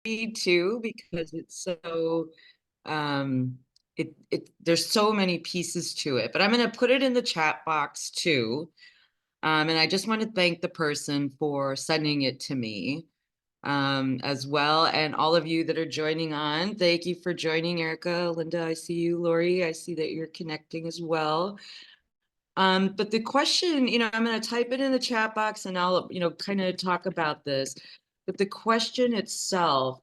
read too, because it's so um there's so many pieces to it, but I'm going to put it in the chat box too. And I just want to thank the person for sending it to me as well. And all of you that are joining on, thank you for joining. Erica, Linda, I see you. Lori, I see that you're connecting as well. But the question, I'm going to type it in the chat box and I'll, kind of talk about this. But the question itself,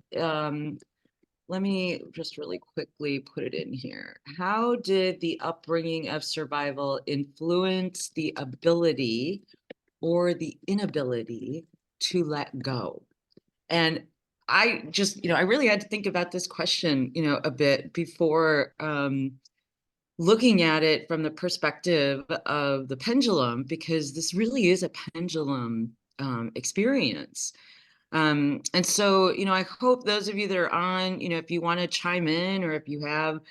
let me just really quickly put it in here. How did the upbringing of survival influence the ability or the inability to let go? And I just, I really had to think about this question, a bit before looking at it from the perspective of the pendulum, because this really is a pendulum experience. And so, I hope those of you that are on, if you want to chime in, or if you have,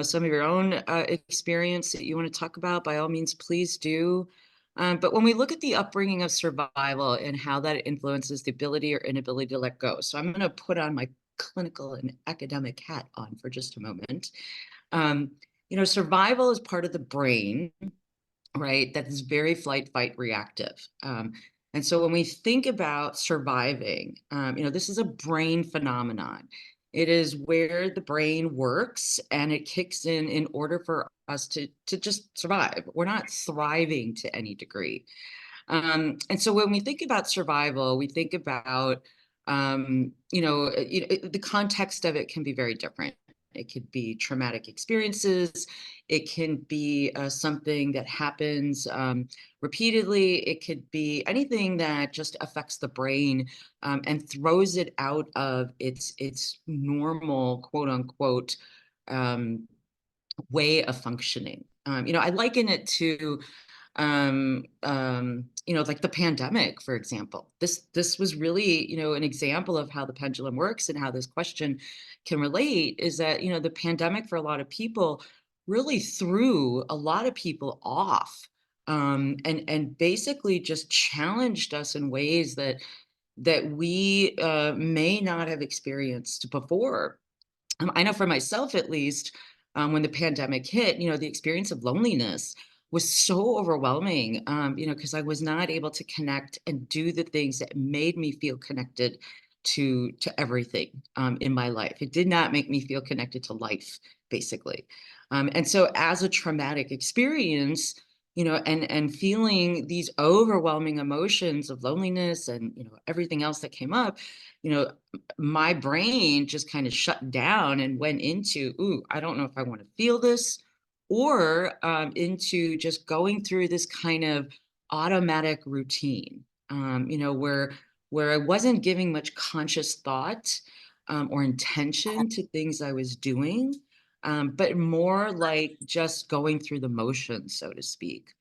some of your own experience that you want to talk about, by all means, please do. But when we look at the upbringing of survival and how that influences the ability or inability to let go. So I'm going to put on my clinical and academic hat on for just a moment. Um, survival is part of the brain, right? That is very flight, fight, reactive. And so when we think about surviving, this is a brain phenomenon. It is where the brain works and it kicks in order for us to just survive. We're not thriving to any degree. And so when we think about survival, we think about, the context of it can be very different. It could be traumatic experiences. It can be something that happens repeatedly. It could be anything that just affects the brain and throws it out of its normal, quote unquote, way of functioning. I liken it to like the pandemic, for example. This was really, an example of how the pendulum works and how this question can relate, is that, the pandemic for a lot of people really threw a lot of people off, and basically just challenged us in ways that we may not have experienced before. I know for myself, at least, when the pandemic hit, the experience of loneliness was so overwhelming, because I was not able to connect and do the things that made me feel connected to everything in my life. It did not make me feel connected to life, basically. And so as a traumatic experience, and feeling these overwhelming emotions of loneliness and, everything else that came up, my brain just kind of shut down and went into, ooh, I don't know if I want to feel this, or into just going through this kind of automatic routine, where I wasn't giving much conscious thought or intention to things I was doing, but more like just going through the motions, so to speak.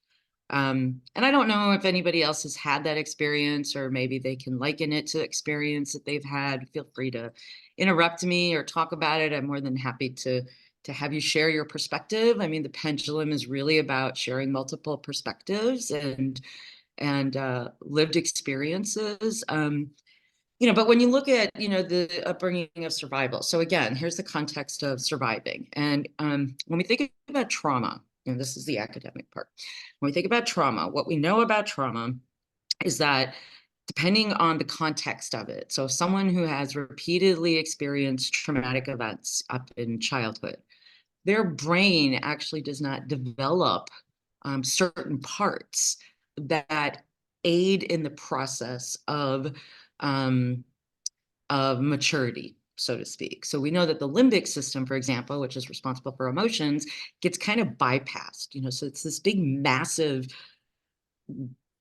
And I don't know if anybody else has had that experience, or maybe they can liken it to experience that they've had. Feel free to interrupt me or talk about it. I'm more than happy to have you share your perspective. I mean, the pendulum is really about sharing multiple perspectives and lived experiences. But when you look at, the upbringing of survival, so again, here's the context of surviving. And when we think about trauma, and this is the academic part, when we think about trauma, what we know about trauma is that depending on the context of it, so someone who has repeatedly experienced traumatic events up in childhood, their brain actually does not develop certain parts that aid in the process of maturity, so to speak. So we know that the limbic system, for example, which is responsible for emotions, gets kind of bypassed, so it's this big, massive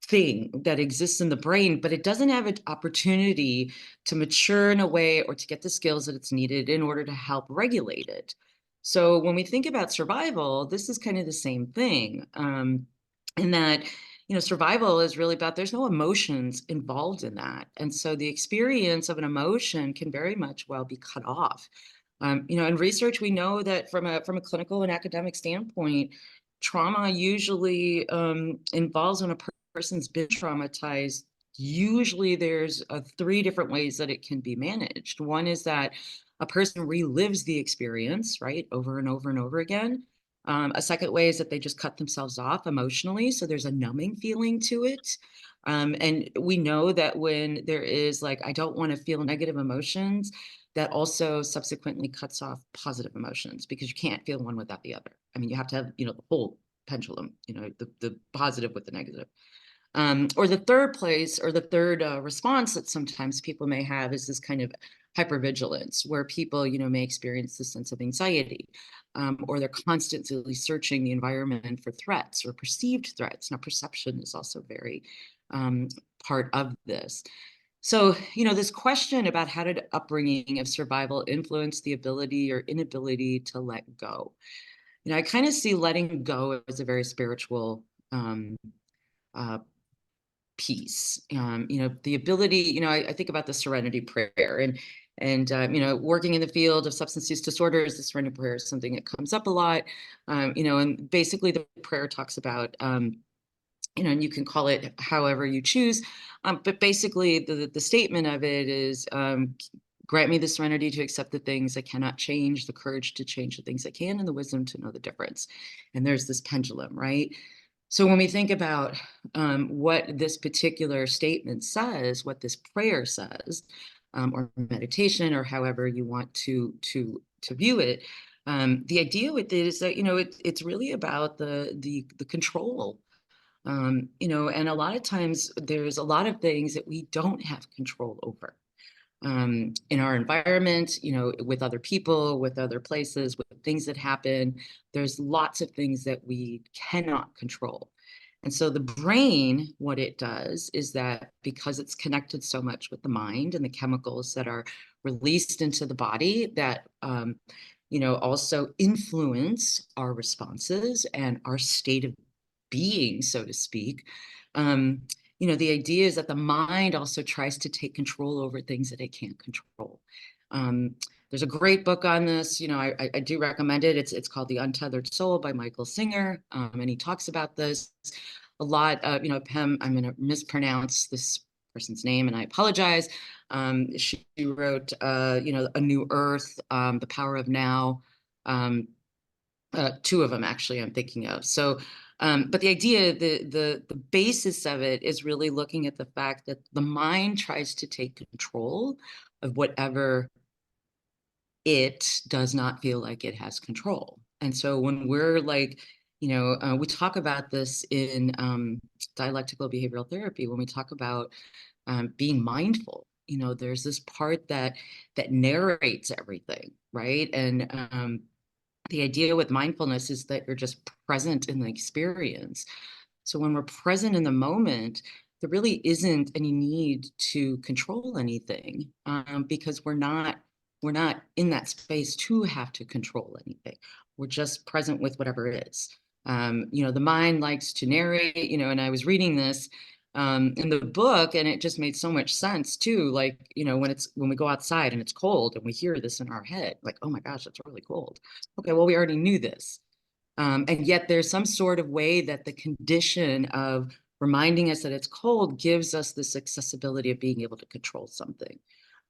thing that exists in the brain, but it doesn't have an opportunity to mature in a way or to get the skills that it's needed in order to help regulate it. So when we think about survival, this is kind of the same thing, in that, survival is really about, there's no emotions involved in that. And so the experience of an emotion can very much well be cut off. In research, we know that from a clinical and academic standpoint, trauma usually involves when a person's been traumatized usually there's three different ways that it can be managed. One is that a person relives the experience, right, over and over and over again. A second way is that they just cut themselves off emotionally, so there's a numbing feeling to it. And we know that when there is like, I don't want to feel negative emotions, that also subsequently cuts off positive emotions because you can't feel one without the other. I mean, you have to have, the whole pendulum, the positive with the negative. Or the third place, or the third response that sometimes people may have is this kind of hypervigilance, where people, may experience this sense of anxiety, or they're constantly searching the environment for threats or perceived threats. Now, perception is also very part of this. So, this question about how did upbringing of survival influence the ability or inability to let go? I kind of see letting go as a very spiritual um, uh, piece. The ability, I think about the serenity prayer, and working in the field of substance use disorders, the serenity prayer is something that comes up a lot. And basically the prayer talks about, and you can call it however you choose, but basically the statement of it is, grant me the serenity to accept the things I cannot change, the courage to change the things I can, and the wisdom to know the difference. And there's this pendulum, right? So when we think about what this particular statement says, what this prayer says, or meditation, or however you want to view it, the idea with it is that it's really about the control. And a lot of times there's a lot of things that we don't have control over in our environment, with other people, with other places, with things that happen. There's lots of things that we cannot control. And so the brain, what it does is that because it's connected so much with the mind and the chemicals that are released into the body that, also influence our responses and our state of being, so to speak. Um, the idea is that the mind also tries to take control over things that it can't control. Um, there's a great book on this. I do recommend it. It's called The Untethered Soul by Michael Singer, and he talks about this a lot. Pam, I'm going to mispronounce this person's name, and I apologize. She wrote, A New Earth, The Power of Now. Two of them actually I'm thinking of. So, but the idea, the basis of it is really looking at the fact that the mind tries to take control of whatever it does not feel like it has control. And so when we're like, we talk about this in dialectical behavioral therapy, when we talk about being mindful. There's this part that narrates everything, right? And the idea with mindfulness is that you're just present in the experience. So when we're present in the moment, there really isn't any need to control anything, because we're not in that space to have to control anything. We're just present with whatever is. The mind likes to narrate, and I was reading this in the book, and it just made so much sense too. Like, when we go outside and it's cold and we hear this in our head, like, oh my gosh, it's really cold. Okay, well, we already knew this. And yet there's some sort of way that the condition of reminding us that it's cold gives us this accessibility of being able to control something.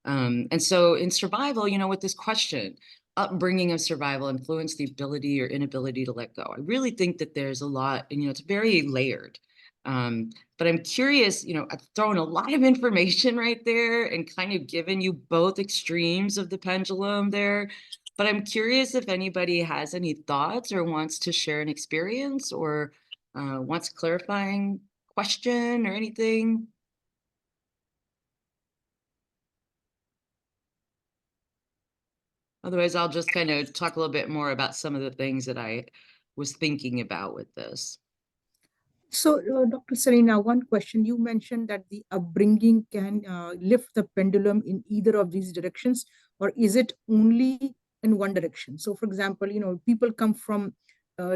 And so in survival, with this question, upbringing of survival influence the ability or inability to let go. I really think that there's a lot, and it's very layered. But I'm curious, I've thrown a lot of information right there and kind of given you both extremes of the pendulum there. But I'm curious if anybody has any thoughts or wants to share an experience or wants a clarifying question or anything. Otherwise, I'll just kind of talk a little bit more about some of the things that I was thinking about with this. So, Dr. Serena, one question. You mentioned that the upbringing can lift the pendulum in either of these directions, or is it only in one direction? So, for example, people come from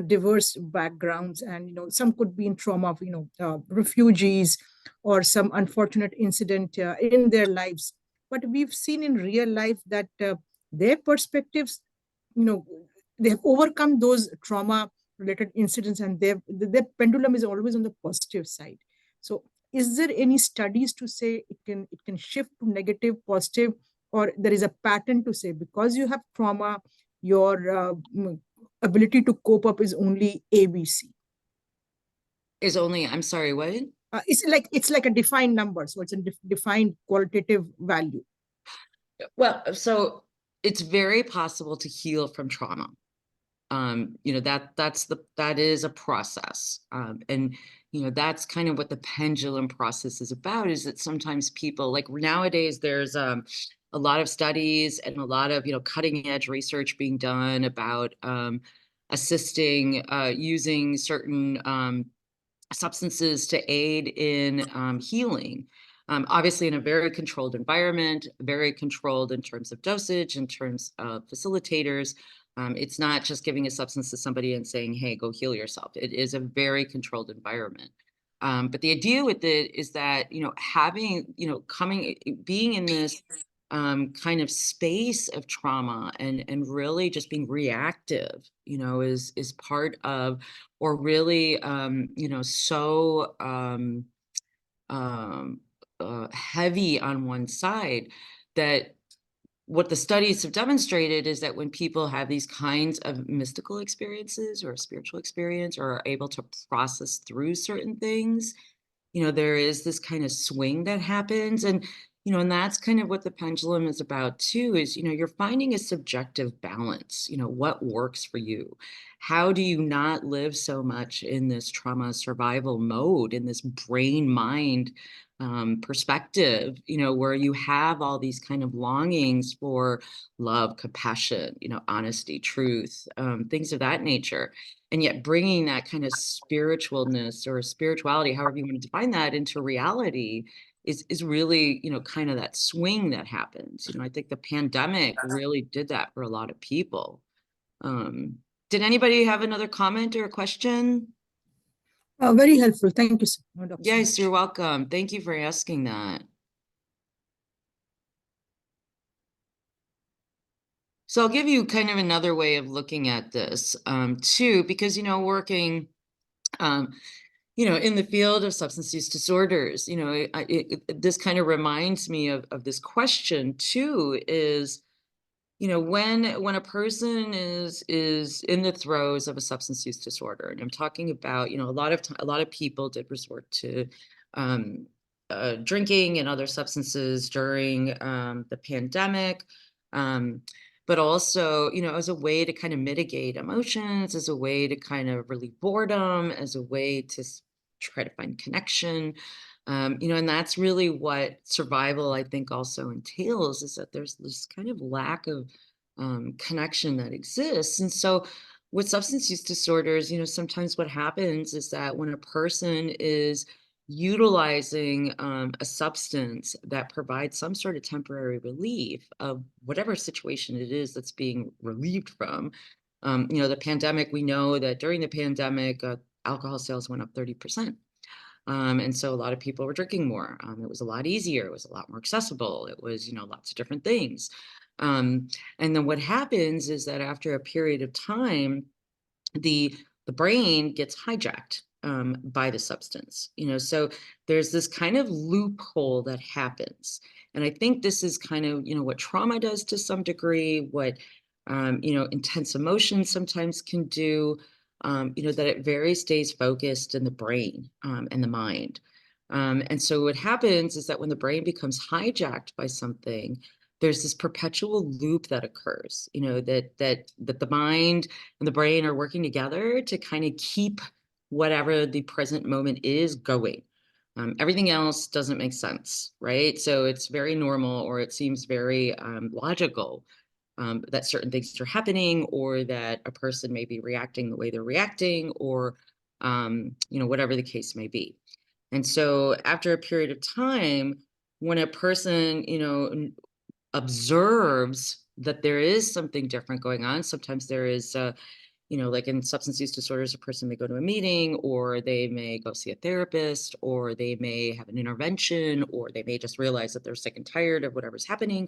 diverse backgrounds, and some could be in trauma of refugees or some unfortunate incident in their lives. But we've seen in real life that their perspectives, you know, they have overcome those trauma related incidents, and their pendulum is always on the positive side. So is there any studies to say it can shift to negative, positive, or there is a pattern to say because you have trauma, your ability to cope up is only ABC? Is only, I'm sorry, what? It's like a defined number, so it's a defined qualitative value. Well, so it's very possible to heal from trauma. That is a process. And that's kind of what the pendulum process is about, is that sometimes people, like nowadays, there's a lot of studies and a lot of, cutting edge research being done about assisting using certain substances to aid in healing. Obviously, in a very controlled environment, very controlled in terms of dosage, in terms of facilitators. It's not just giving a substance to somebody and saying, hey, go heal yourself. It is a very controlled environment. But the idea with it is that, having, being in this kind of space of trauma and really just being reactive, is part of, or really, so heavy on one side, that what the studies have demonstrated is that when people have these kinds of mystical experiences or a spiritual experience, or are able to process through certain things, there is this kind of swing that happens. And that's kind of what the pendulum is about too, is, you're finding a subjective balance, what works for you. How do you not live so much in this trauma survival mode, in this brain mind perspective, where you have all these kind of longings for love, compassion, honesty, truth, things of that nature, and yet bringing that kind of spiritualness or spirituality, however you want to define that, into reality is really, kind of that swing that happens. I think the pandemic really did that for a lot of people. Did anybody have another comment or a question? Very helpful. Thank you, Dr. Yes, you're Suresh. welcome. Thank you for asking that. So I'll give you kind of another way of looking at this, too, because, working, um, in the field of substance use disorders, this kind of reminds me of this question too, is, when a person is in the throes of a substance use disorder, and I'm talking about, a lot of people did resort to um, drinking and other substances during the pandemic, um, but also, as a way to kind of mitigate emotions, as a way to kind of relieve boredom, as a way to try to find connection. And that's really what survival, I think, also entails, is that there's this kind of lack of connection that exists. And so with substance use disorders, sometimes what happens is that when a person is utilizing a substance that provides some sort of temporary relief of whatever situation it is that's being relieved from, the pandemic, we know that during the pandemic, alcohol sales went up 30%. And so a lot of people were drinking more. It was a lot easier. It was a lot more accessible. It was, lots of different things. Um, and then what happens is that after a period of time, the the brain gets hijacked by the substance. So there's this kind of loophole that happens. And I think this is kind of, what trauma does to some degree, what intense emotions sometimes can do, that it very stays focused in the brain and the mind. And so what happens is that when the brain becomes hijacked by something, there's this perpetual loop that occurs, that the mind and the brain are working together to kind of keep whatever the present moment is going. Everything else doesn't make sense, right? So it's very normal, or it seems very logical, that certain things are happening, or that a person may be reacting the way they're reacting, or whatever the case may be. And so after a period of time, when a person, observes that there is something different going on, sometimes there is, like in substance use disorders, a person may go to a meeting, or they may go see a therapist, or they may have an intervention, or they may just realize that they're sick and tired of whatever's happening.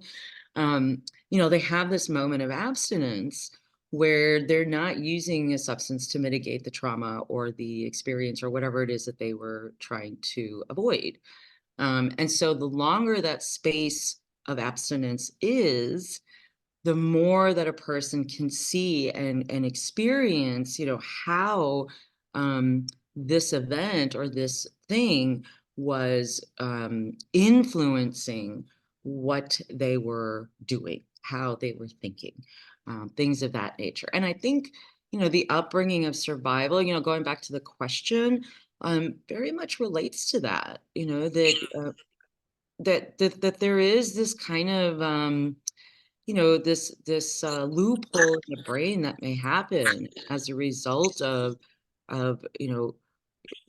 They have this moment of abstinence where they're not using a substance to mitigate the trauma or the experience or whatever it is that they were trying to avoid. And so the longer that space of abstinence is, the more that a person can see and experience, how this event or this thing was influencing what they were doing, how they were thinking, things of that nature. And I think, the upbringing of survival, going back to the question, very much relates to that, that there is this kind of this loophole in the brain that may happen as a result of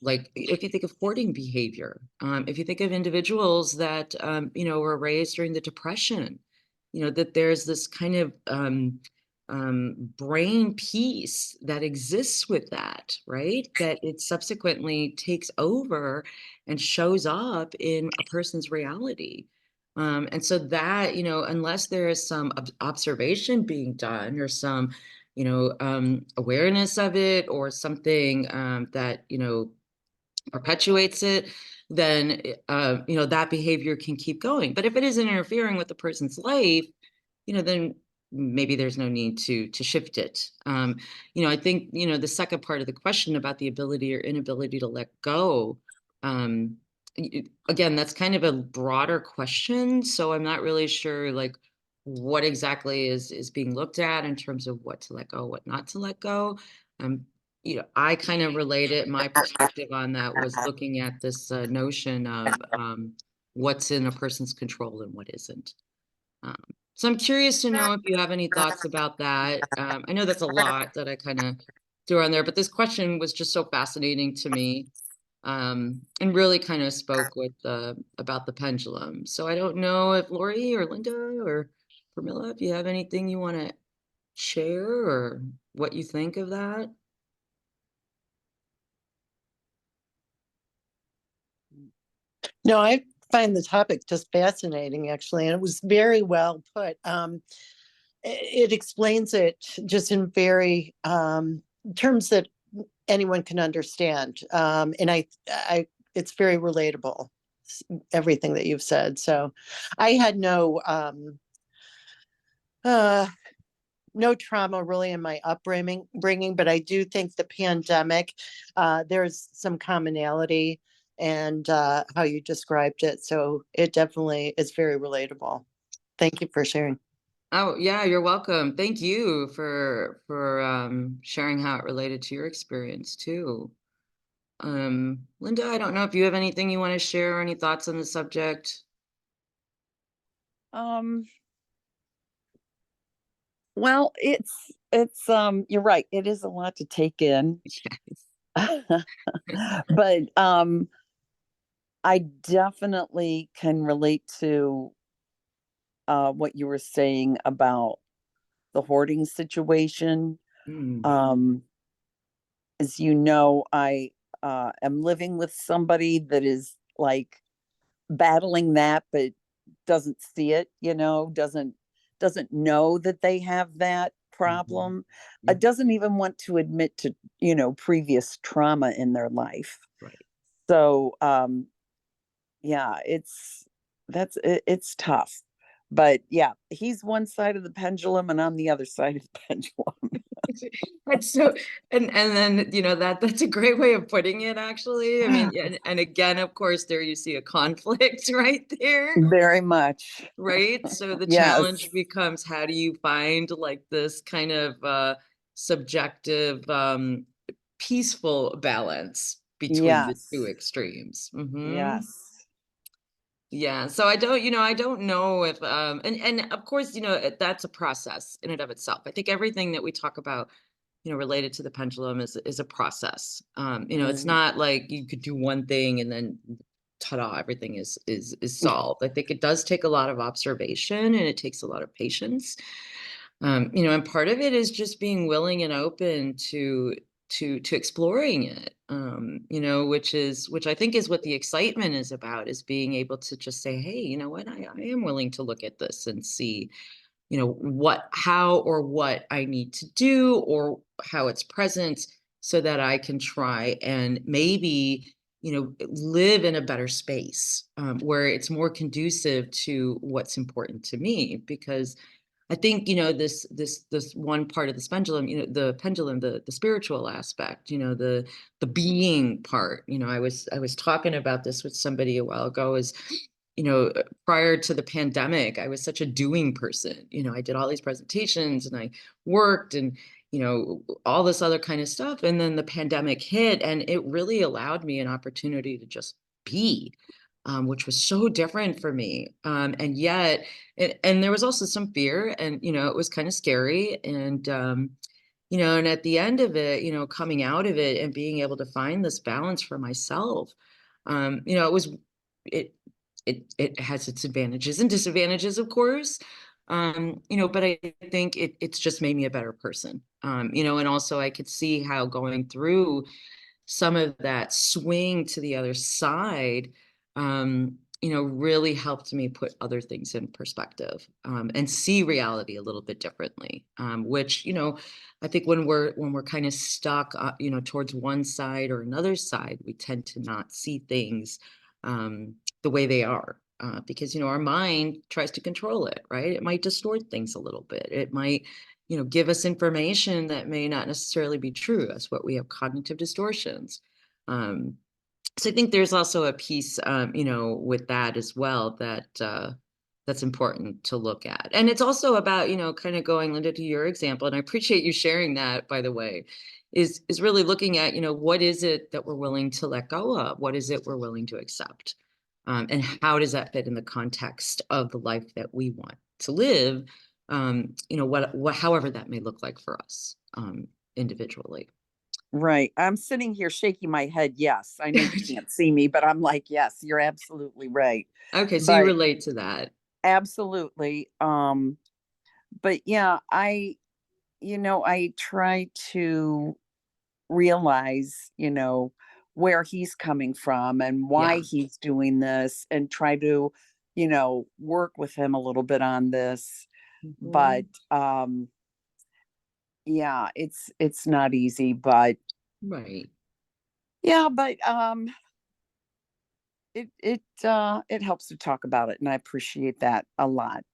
like if you think of hoarding behavior, if you think of individuals that were raised during the Depression, that there's this kind of brain piece that exists with that, right? That it subsequently takes over and shows up in a person's reality. And so that, unless there is some observation being done or some, awareness of it or something that, perpetuates it, then that behavior can keep going. But if it isn't interfering with the person's life, then maybe there's no need to shift it. I think the second part of the question about the ability or inability to let go. Um, Again, that's kind of a broader question, so I'm not really sure like what exactly is being looked at in terms of what to let go, what not to let go. Um, I kind of related my perspective on that was looking at this notion of what's in a person's control and what isn't. Um, so I'm curious to know if you have any thoughts about that. I know that's a lot that I kind of threw on there, but this question was just so fascinating to me, and really kind of spoke with about the pendulum. So I don't know if Lori or Linda or Pramila, if you have anything you want to share or what you think of that. No, I find the topic just fascinating, actually, and it was very well put. It explains it just in very terms that anyone can understand, and it's very relatable. Everything that you've said. So, I had uh, no trauma really in my upbringing, but I do think the pandemic, there's some commonality and how you described it. So it definitely is very relatable. Thank you for sharing. Oh, yeah, you're welcome. Thank you for sharing how it related to your experience too. Linda, I don't know if you have anything you want to share or any thoughts on the subject. Um, well, you're right. It is a lot to take in. But I definitely can relate to what you were saying about the hoarding situation. Mm, Um, as you know, I am living with somebody that is like battling that, but doesn't see it, doesn't know that they have that mhm, problem, mhm, doesn't even want to admit to, previous trauma in their life. right. So, yeah, it's tough. But yeah, he's one side of the pendulum and I'm the other side of the pendulum. That's so, and then that's a great way of putting it, actually. I mean, and again, of course, there you see a conflict right there, Very much. right? So the challenge Yes. becomes how do you find like this kind of subjective, peaceful balance between the two Yes. extremes. Yes. Yeah, so I don't know if and of course, that's a process in and of itself. I think everything that we talk about, related to the pendulum is a process. It's Mm. not like you could do one thing and then ta-da, everything is solved. I think it does take a lot of observation and it takes a lot of patience. And part of it is just being willing and open to exploring it. Which I think is what the excitement is about, is being able to just say, hey, you know what, I am willing to look at this and see how or what I need to do, or how it's present, so that I can try and maybe, live in a better space, where it's more conducive to what's important to me. Because I think, this one part of this pendulum, the spiritual aspect, the being part. I was talking about this with somebody a while ago. Is prior to the pandemic, I was such a doing person. I did all these presentations and I worked and, all this other kind of stuff. And then the pandemic hit, and it really allowed me an opportunity to just be, which was so different for me. And yet, and there was also some fear, and, it was kind of scary. And at the end of it, coming out of it and being able to find this balance for myself, it it has its advantages and disadvantages, of course. But I think it's just made me a better person. And also I could see how going through some of that swing to the other side, really helped me put other things in perspective, and see reality a little bit differently. Which, I think when we're kind of stuck, towards one side or another side, we tend to not see things, the way they are. Because, our mind tries to control it, right? It might distort things a little bit. It might, give us information that may not necessarily be true. That's what we have, cognitive distortions. Um, so I think there's also a piece, with that as well, that's important to look at. And it's also about, kind of going, Linda, to your example, and I appreciate you sharing that, by the way, is really looking at, what is it that we're willing to let go of? What is it we're willing to accept? And how does that fit in the context of the life that we want to live? However that may look like for us, individually. Right. I'm sitting here shaking my head. Yes, I know you can't see me, but I'm like, yes, you're absolutely right. Okay, so you But relate to that. absolutely. But yeah, I try to realize, where he's coming from and why Yeah. he's doing this, and try to, work with him a little bit on this. But Mhm. yeah, it's not easy, but Right. yeah, but it helps to talk about it, and I appreciate that a lot.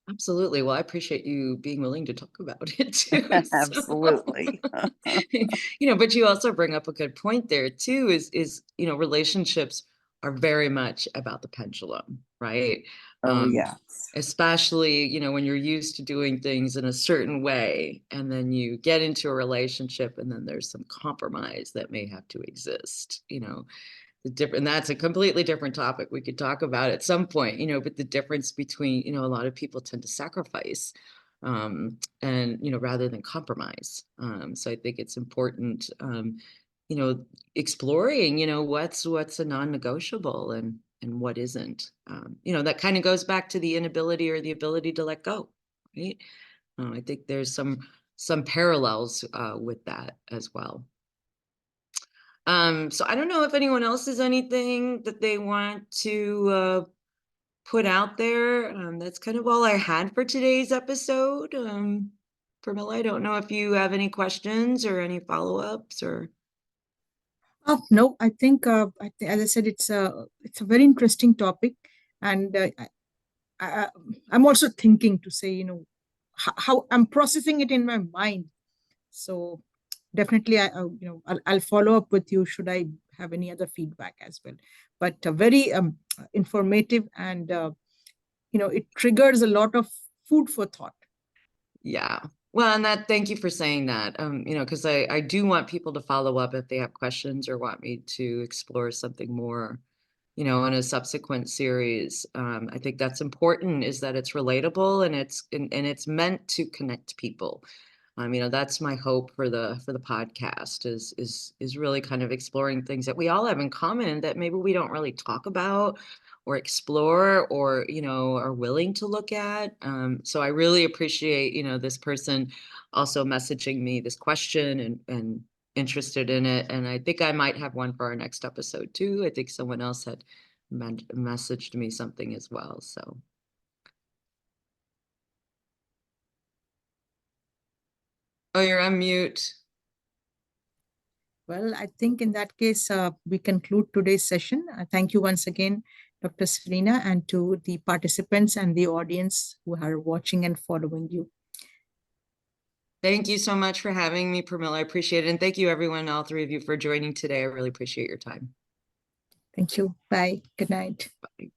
Absolutely. Well, I appreciate you being willing to talk about it too. So, Absolutely. but you also bring up a good point there too, is, relationships are very much about the pendulum, right? Oh Um, yes. especially, when you're used to doing things in a certain way, and then you get into a relationship, and then there's some compromise that may have to exist, the different, and that's a completely different topic we could talk about at some point, but the difference between, a lot of people tend to sacrifice, and, rather than compromise. So I think it's important, you know, exploring, what's a non-negotiable, and what isn't. That kind of goes back to the inability or the ability to let go, right? I think there's some parallels, with that as well. So I don't know if anyone else has anything that they want to, put out there. That's kind of all I had for today's episode. Pramila, I don't know if you have any questions or any follow-ups or. No, I think, as I said, it's a very interesting topic, and I, I'm also thinking to say, how I'm processing it in my mind. So definitely, I'll follow up with you should I have any other feedback as well. But very informative, and it triggers a lot of food for thought. Yeah. Well, and thank you for saying that. Because I do want people to follow up if they have questions or want me to explore something more, in a subsequent series. I think that's important, is that it's relatable, and it's meant to connect people. That's my hope for the podcast, is really kind of exploring things that we all have in common that maybe we don't really talk about or explore, or, are willing to look at. So I really appreciate, this person also messaging me this question, and interested in it. And I think I might have one for our next episode too. I think someone else had messaged me something as well. So Oh, you're on mute. Well, I think in that case, we conclude today's session. Thank you once again, Dr. Serena, and to the participants and the audience who are watching and following you. Thank you so much for having me, Pramila. I appreciate it. And thank you, everyone, all three of you, for joining today. I really appreciate your time. Thank you. Bye. Good night. Bye.